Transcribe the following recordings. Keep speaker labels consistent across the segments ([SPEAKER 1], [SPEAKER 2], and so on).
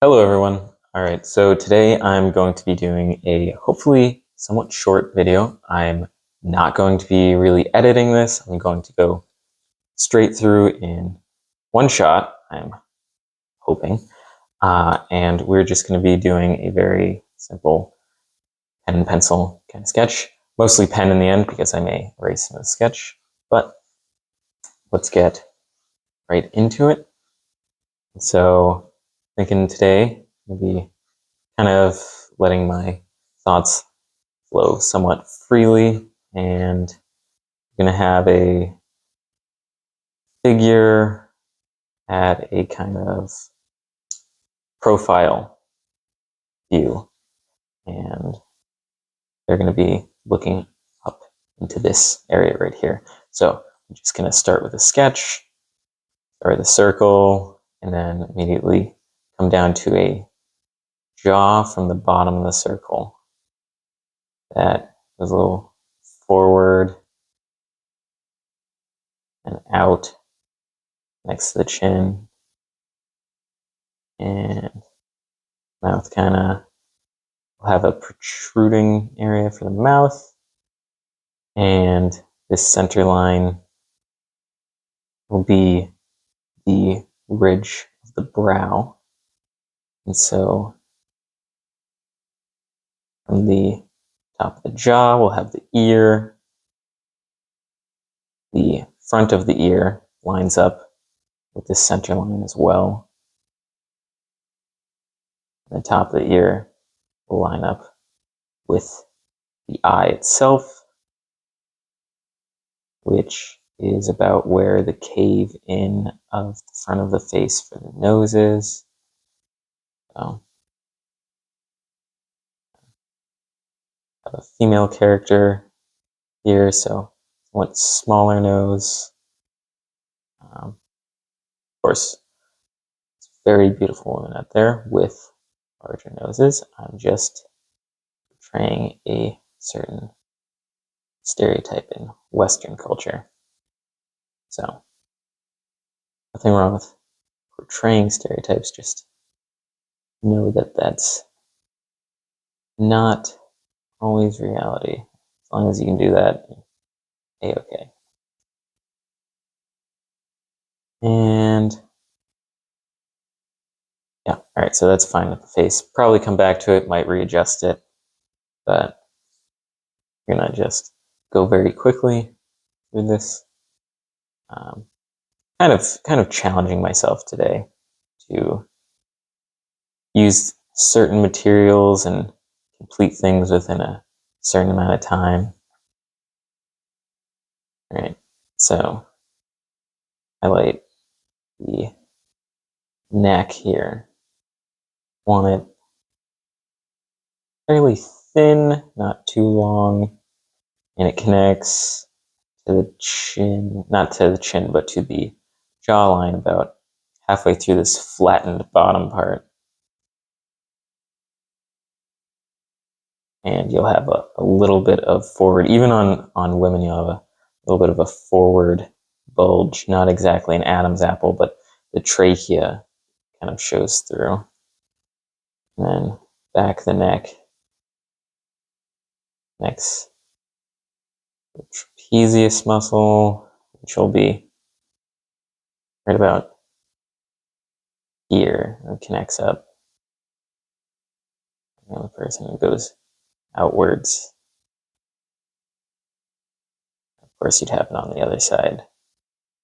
[SPEAKER 1] Hello everyone. Alright, so today I'm going to be doing a hopefully somewhat short video. I'm not going to be really editing this. I'm going to go straight through in one shot, I'm hoping. And we're just going to be doing a very simple pen and pencil kind of sketch. Mostly pen in the end because I may erase some of the sketch. But let's get right into it. So thinking today will be kind of letting my thoughts flow somewhat freely, and I'm going to have a figure at a kind of profile view, and they're going to be looking up into this area right here. So I'm just going to start with a sketch, start with a circle, and then immediately come down to a jaw from the bottom of the circle. That is a little forward and out next to the chin, and mouth kind of will have a protruding area for the mouth, and this center line will be the ridge of the brow. And so from the top of the jaw, we'll have the ear. The front of the ear lines up with this center line as well. The top of the ear will line up with the eye itself, which is about where the cave in of the front of the face for the nose is. So, have a female character here, so somewhat smaller nose. Of course, it's a very beautiful woman out there with larger noses. I'm just portraying a certain stereotype in Western culture. So, nothing wrong with portraying stereotypes, just know that that's not always reality. As long as you can do that, A-okay. And yeah, alright, so that's fine with the face. Probably come back to it, might readjust it, but you're gonna just go very quickly through this. Kind of challenging myself today to use certain materials and complete things within a certain amount of time. All right, so highlight the neck here. Want it fairly thin, not too long, and it connects to the chin, not to the chin, but to the jawline about halfway through this flattened bottom part. And you'll have a little bit of forward, even on women, you'll have a little bit of a forward bulge, not exactly an Adam's apple, but the trachea kind of shows through. And then back of the neck, next the trapezius muscle, which will be right about here, and connects up. The other person goes outwards. Of course, you'd have it on the other side.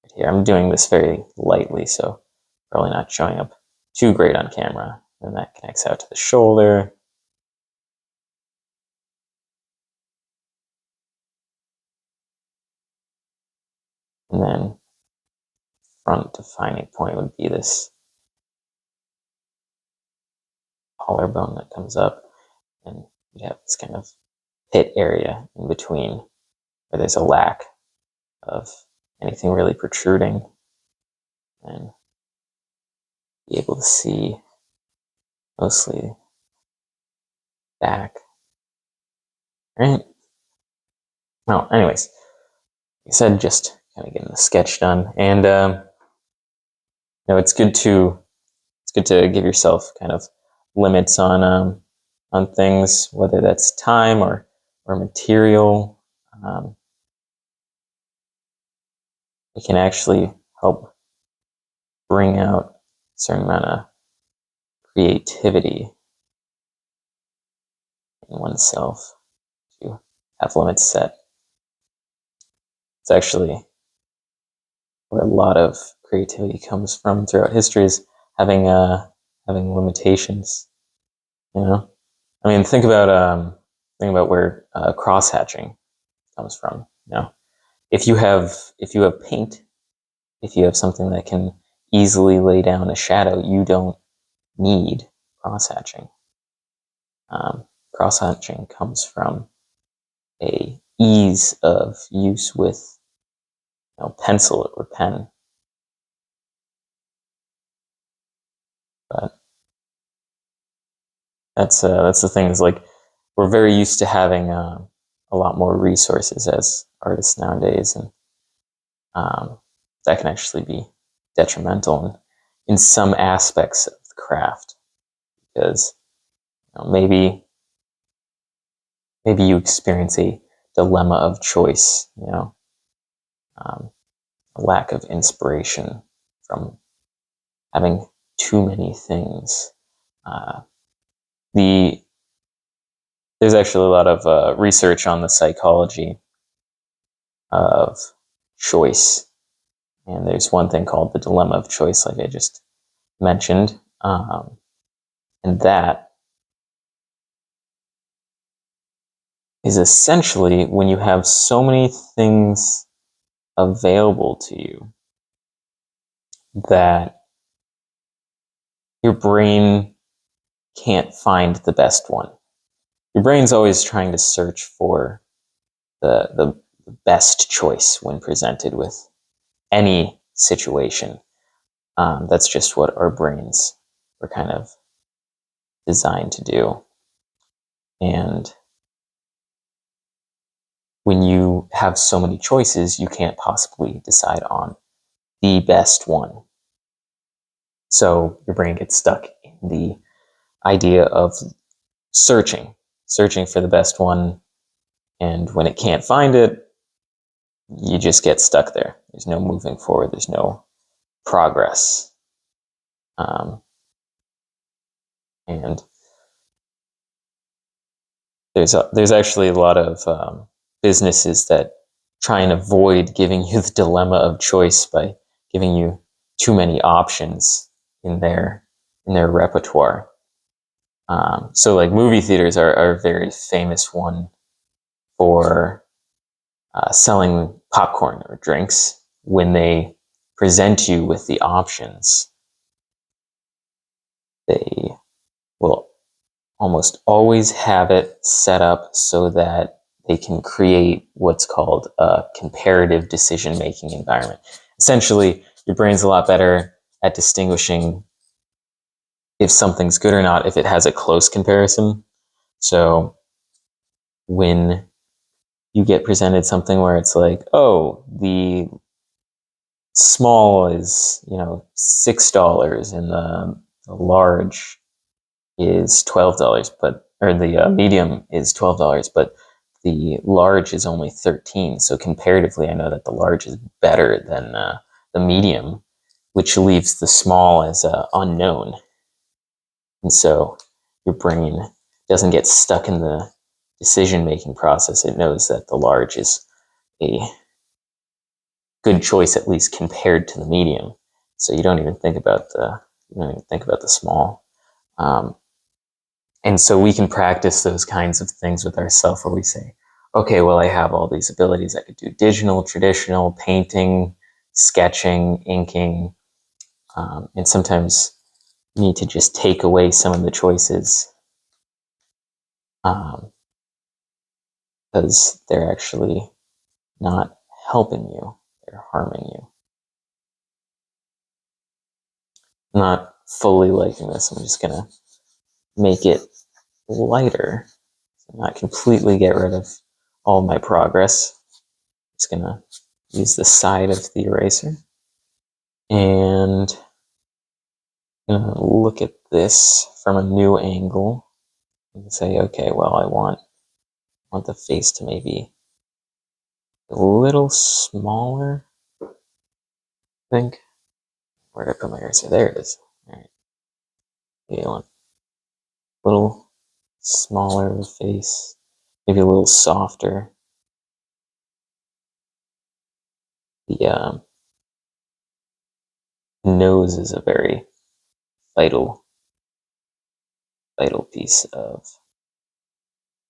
[SPEAKER 1] Right here, I'm doing this very lightly, so probably not showing up too great on camera. And that connects out to the shoulder. And then front defining point would be this collarbone that comes up, and you have this kind of pit area in between where there's a lack of anything really protruding, and be able to see mostly back. Right? Well, anyways, like I said, just kind of getting the sketch done, and it's good to good to give yourself kind of limits on things, whether that's time or material. It can actually help bring out a certain amount of creativity in oneself to have limits set. It's actually where a lot of creativity comes from throughout history, is having limitations. You know, I mean, think about where cross hatching comes from. You know, if you have paint, if you have something that can easily lay down a shadow, you don't need cross hatching. Cross hatching comes from a ease of use with pencil or pen. But that's the thing, is like we're very used to having a lot more resources as artists nowadays, and that can actually be detrimental in some aspects of the craft, because maybe you experience a dilemma of choice, a lack of inspiration from having too many things. There's actually a lot of research on the psychology of choice, and there's one thing called the dilemma of choice, like I just mentioned, and that is essentially when you have so many things available to you that your brain can't find the best one. Your brain's always trying to search for the best choice when presented with any situation. That's just what our brains were kind of designed to do. And when you have so many choices, you can't possibly decide on the best one. So your brain gets stuck in the idea of searching for the best one. And when it can't find it, you just get stuck there. There's no moving forward. There's no progress. And there's actually a lot of businesses that try and avoid giving you the dilemma of choice by giving you too many options in their repertoire. So like movie theaters are a very famous one for selling popcorn or drinks. When they present you with the options, they will almost always have it set up so that they can create what's called a comparative decision-making environment. Essentially, your brain's a lot better at distinguishing if something's good or not if it has a close comparison. So when you get presented something where it's like, oh, the small is $6 and the large is $12, or the medium is $12, but the large is only 13. So comparatively, I know that the large is better than the medium, which leaves the small as unknown. And so your brain doesn't get stuck in the decision-making process. It knows that the large is a good choice, at least compared to the medium. So you don't even think about the small. And so we can practice those kinds of things with ourselves, where we say, okay, well, I have all these abilities. I could do digital, traditional, painting, sketching, inking. And sometimes you need to just take away some of the choices, because they're actually not helping you. They're harming you. I'm not fully liking this. I'm just going to make it lighter. Not completely get rid of all my progress. Just going to use the side of the eraser. And I'm gonna look at this from a new angle and say, okay, well, I want the face to maybe a little smaller, I think. Where did I put my eraser? There it is. All right. Yeah, I want a little smaller of a face, maybe a little softer. The nose is a very vital piece of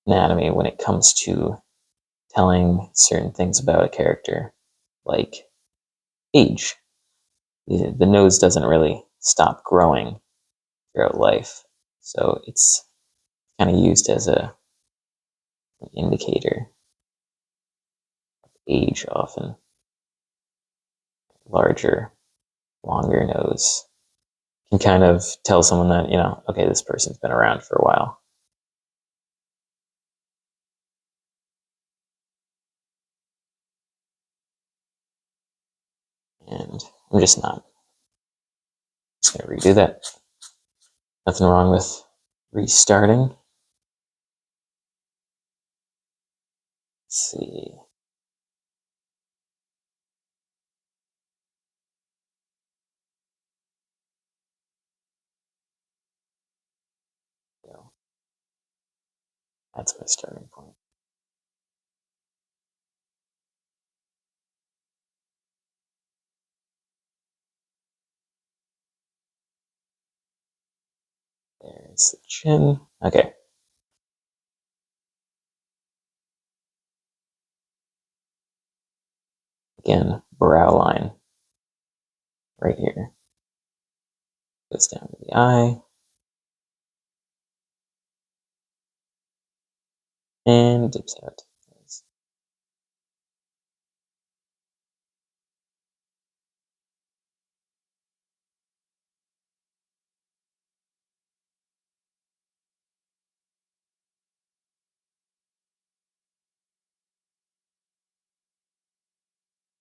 [SPEAKER 1] anatomy when it comes to telling certain things about a character, like age. The nose doesn't really stop growing throughout life, so it's kind of used as an indicator of age often. Larger, longer nose can kind of tell someone that, okay, this person's been around for a while. And I'm just going to redo that. Nothing wrong with restarting. Let's see. That's my starting point. There's the chin. Okay. Again, brow line right here. Goes down to the eye. And dips out.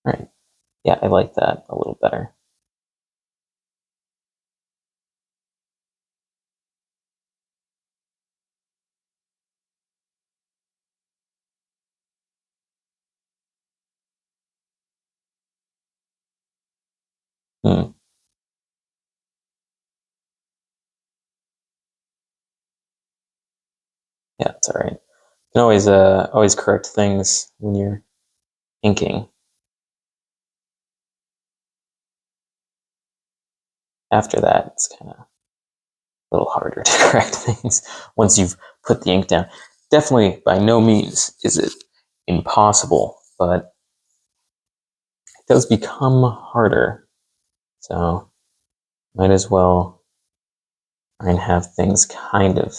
[SPEAKER 1] All right. Yeah, I like that a little better. Hmm. Yeah, it's all right. You can always correct things when you're inking. After that, it's kind of a little harder to correct things once you've put the ink down. Definitely, by no means is it impossible, but it does become harder. So might as well try and have things kind of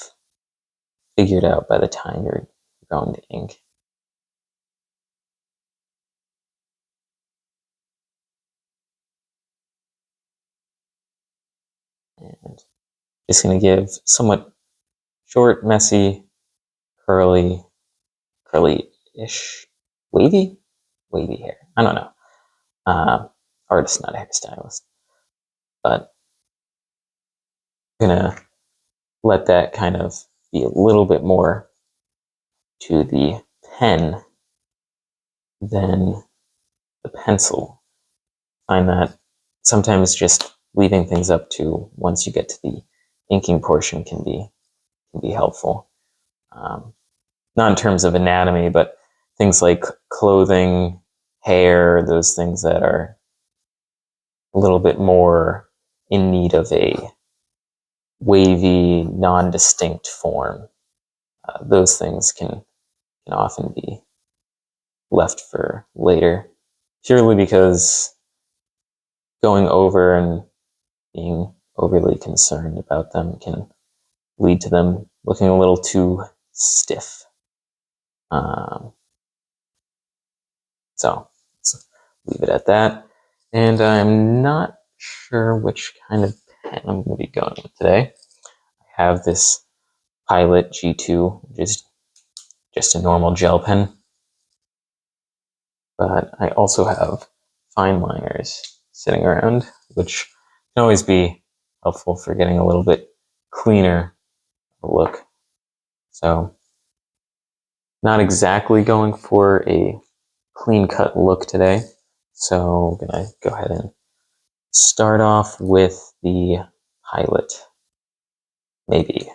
[SPEAKER 1] figured out by the time you're going to ink. And just going to give somewhat short, messy, curly-ish, wavy hair. I don't know. Artist, not a hairstylist. But I'm going to let that kind of be a little bit more to the pen than the pencil. I find that sometimes just leaving things up to once you get to the inking portion can be helpful. Not in terms of anatomy, but things like clothing, hair, those things that are a little bit more in need of a wavy, non-distinct form. Those things can often be left for later, purely because going over and being overly concerned about them can lead to them looking a little too stiff. So let's leave it at that. And I'm not sure which kind of pen I'm going to be going with today. I have this Pilot G2, which is just a normal gel pen. But I also have fine liners sitting around, which can always be helpful for getting a little bit cleaner look. So not exactly going for a clean cut look today. So I'm gonna go ahead and start off with the pilot. Maybe.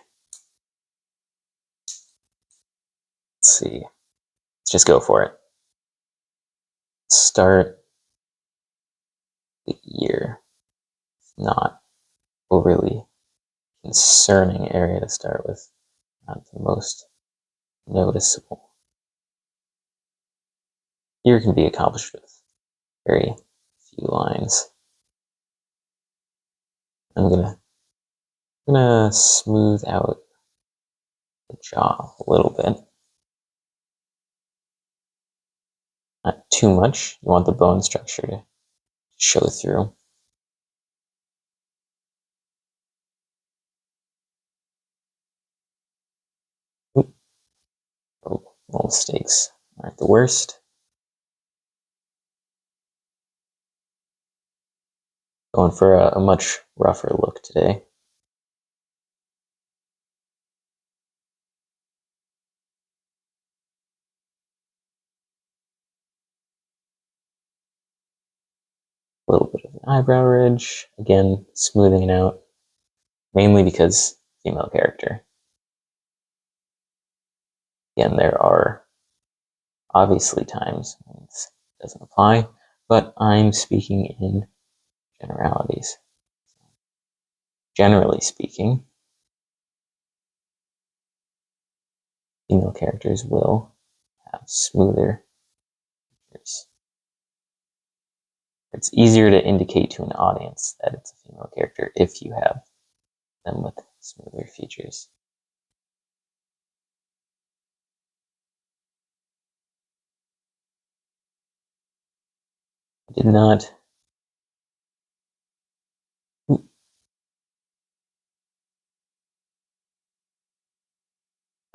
[SPEAKER 1] Let's see. Let's just go for it. Start the ear. Not overly concerning area to start with. Not the most noticeable. Ear can be accomplished with very few lines. I'm gonna smooth out the jaw a little bit. Not too much. You want the bone structure to show through. Oop. Oh, little mistakes aren't the worst. Going for a much rougher look today. A little bit of an eyebrow ridge. Again, smoothing it out. Mainly because female character. Again, there are obviously times when this doesn't apply, but I'm speaking in generalities. Generally speaking, female characters will have smoother features. It's easier to indicate to an audience that it's a female character if you have them with smoother features. I did not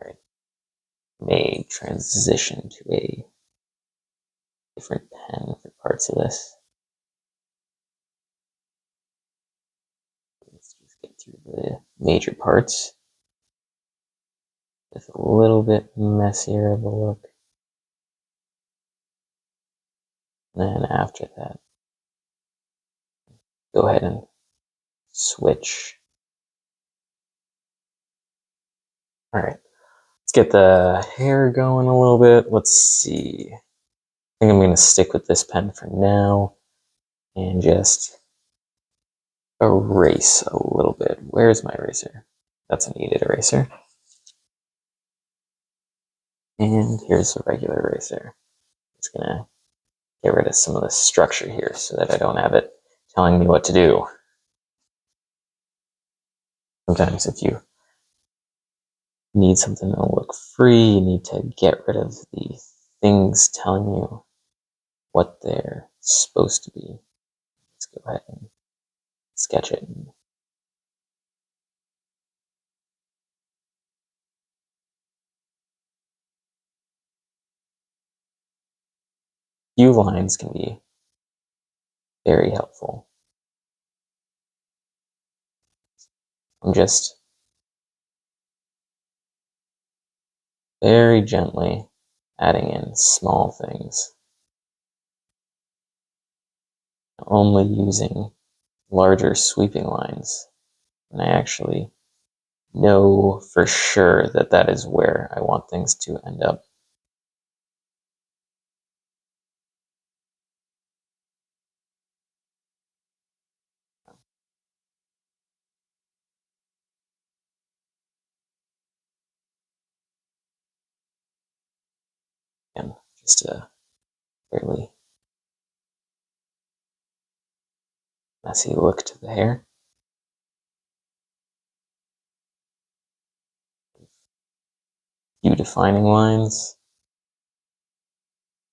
[SPEAKER 1] Right. May transition to a different pen for parts of this. Let's just get through the major parts. Just a little bit messier of a look. And then after that, go ahead and switch. All right, let's get the hair going a little bit. Let's see. I think I'm going to stick with this pen for now and just erase a little bit. Where's my eraser? That's a kneaded eraser. And here's a regular eraser. Just gonna get rid of some of the structure here so that I don't have it telling me what to do. Sometimes if you need something to look free, you need to get rid of the things telling you what they're supposed to be. Let's go ahead and sketch it. Few lines can be very helpful. I'm just very gently adding in small things. Only using larger sweeping lines when I actually know for sure that that is where I want things to end up. And just a fairly messy look to the hair. Few defining lines.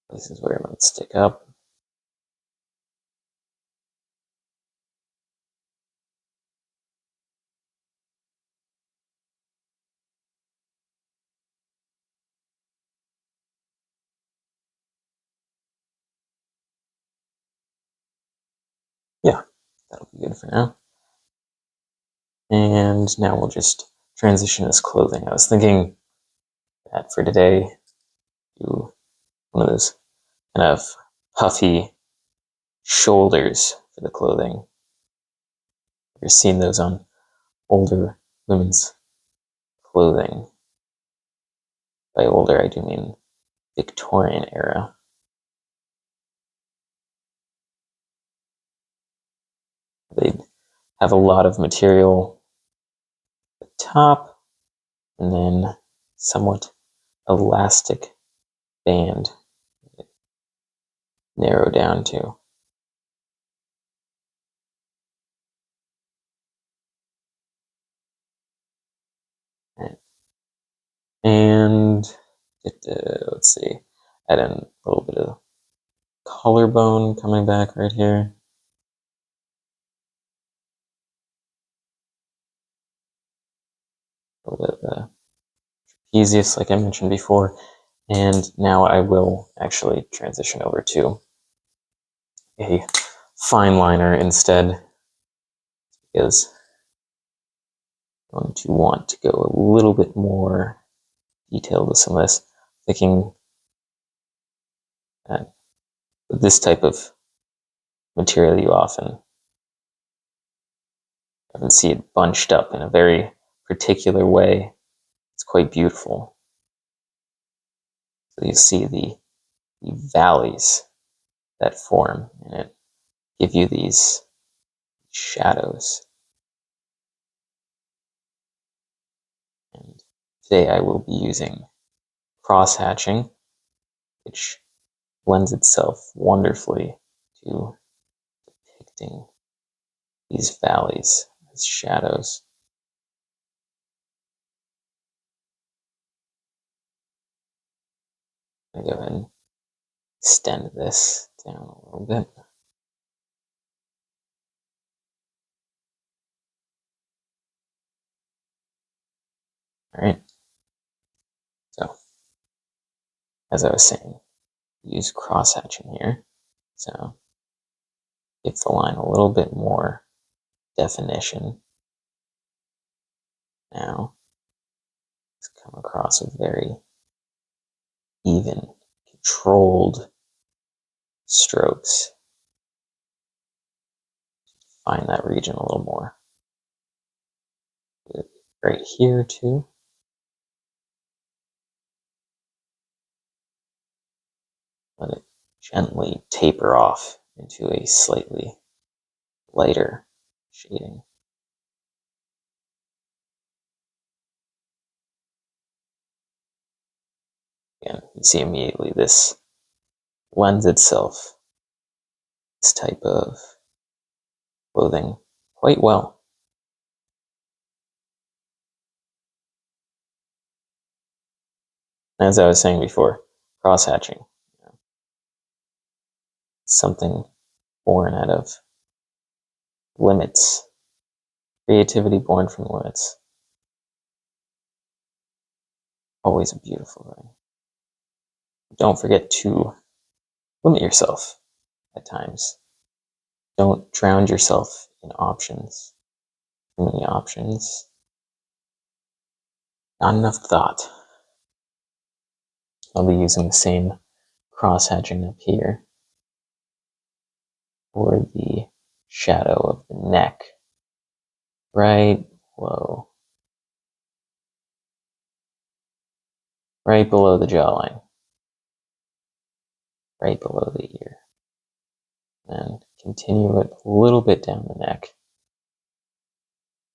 [SPEAKER 1] Places where it might stick up. Yeah, that'll be good for now. And now we'll just transition this clothing. I was thinking that for today, do one of those kind of puffy shoulders for the clothing. You've seen those on older women's clothing. By older, I do mean Victorian era. They'd have a lot of material at the top and then somewhat elastic band narrow down to. And let's see, add in a little bit of collarbone coming back right here. A little bit of the trapezius, like I mentioned before. And now I will actually transition over to a fine liner instead, because I'm going to want to go a little bit more detailed with some of this. Thinking that with this type of material, you often see it bunched up in a very particular way. It's quite beautiful. So you see the valleys that form in it, give you these shadows. And today I will be using cross hatching, which lends itself wonderfully to depicting these valleys as shadows. I'm going to go ahead and extend this down a little bit. All right. So, as I was saying, use cross hatching here. So, give the line a little bit more definition. Now, let's come across with very even, controlled strokes. Find that region a little more. Right here, too. Let it gently taper off into a slightly lighter shading. Again, you see immediately this lends itself, this type of clothing, quite well. As I was saying before, cross-hatching. Something born out of limits. Creativity born from limits. Always a beautiful thing. Don't forget to limit yourself at times. Don't drown yourself in options. Too many options. Not enough thought. I'll be using the same cross-hatching up here for the shadow of the neck. Right below. Right below the jawline. Right below the ear. And continue it a little bit down the neck.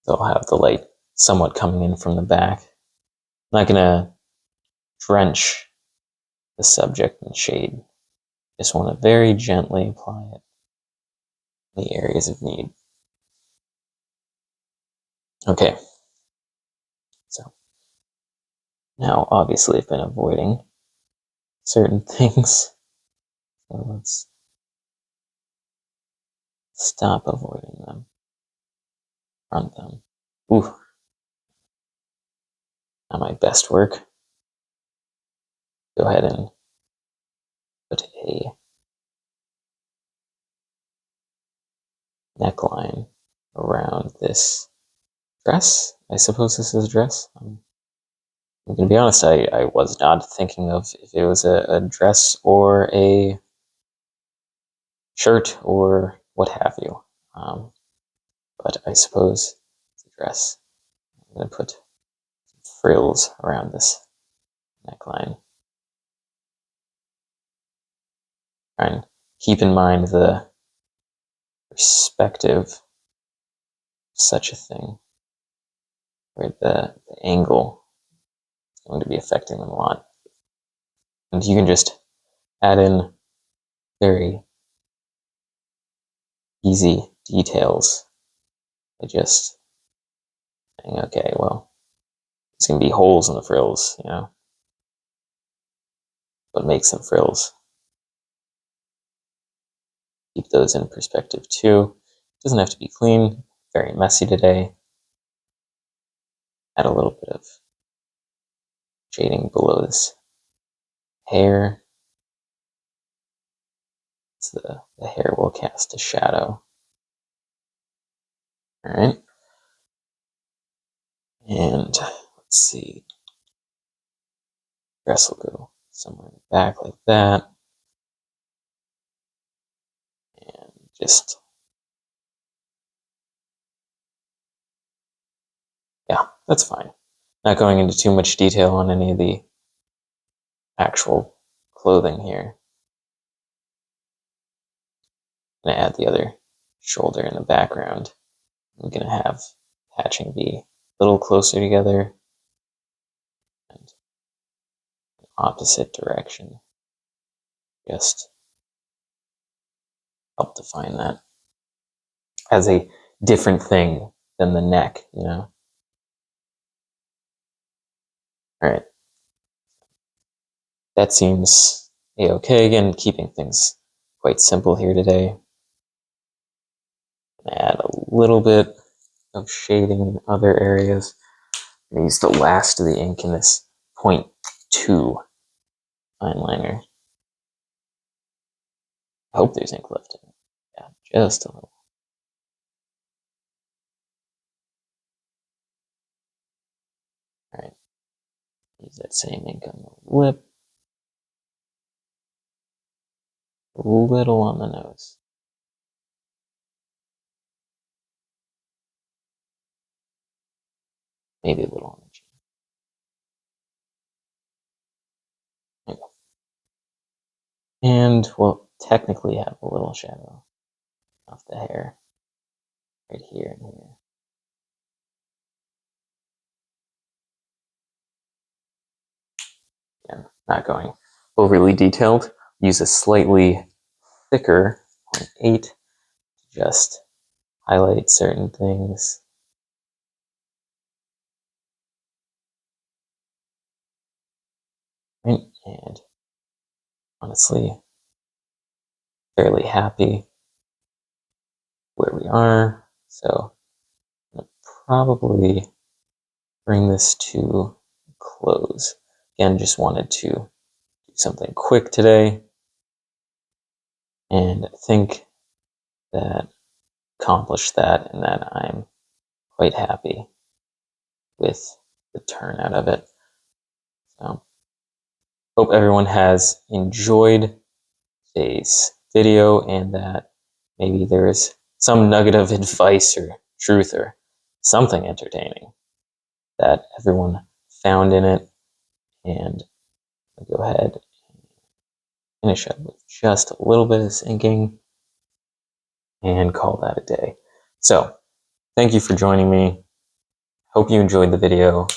[SPEAKER 1] They'll have the light somewhat coming in from the back. I'm not going to drench the subject in shade. Just want to very gently apply it in the areas of need. Okay. So now obviously I've been avoiding certain things. So let's stop avoiding them. Front them. Ooh. Not my best work. Go ahead and put a neckline around this dress. I suppose this is a dress. I'm going to be honest, I was not thinking of if it was a dress or a shirt or what have you. But I suppose it's a dress. I'm going to put frills around this neckline. And keep in mind the perspective of such a thing, where the angle is going to be affecting them a lot. And you can just add in very easy details by just saying, okay, well, there's going to be holes in the frills, you know, what makes them frills. Keep those in perspective too. It doesn't have to be clean, very messy today. Add a little bit of shading below this hair. So the hair will cast a shadow. All right. And let's see. Dress will go somewhere in the back like that. And just, yeah, that's fine. Not going into too much detail on any of the actual clothing here. I'm going to add the other shoulder in the background. I'm going to have patching be a little closer together and opposite direction. Just help define that as a different thing than the neck, you know? All right. That seems a-okay. Again, keeping things quite simple here today. Add a little bit of shading in other areas. I use the last of the ink in this 0.2 fine liner. I hope there's ink left in it. Yeah, just a little. All right. Use that same ink on the lip. A little on the nose. Maybe a little on the chin. There you go. And we'll technically have a little shadow off the hair right here and here. Again, not going overly detailed. Use a slightly thicker 0.8 to just highlight certain things. Right? And honestly, fairly happy where we are. So I'm gonna probably bring this to a close. Again, just wanted to do something quick today. And I think that accomplished that and that I'm quite happy with the turnout of it. So hope everyone has enjoyed today's video and that maybe there is some nugget of advice or truth or something entertaining that everyone found in it. And I'll go ahead and finish up with just a little bit of inking and call that a day. So thank you for joining me. Hope you enjoyed the video,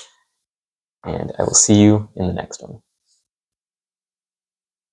[SPEAKER 1] and I will see you in the next one.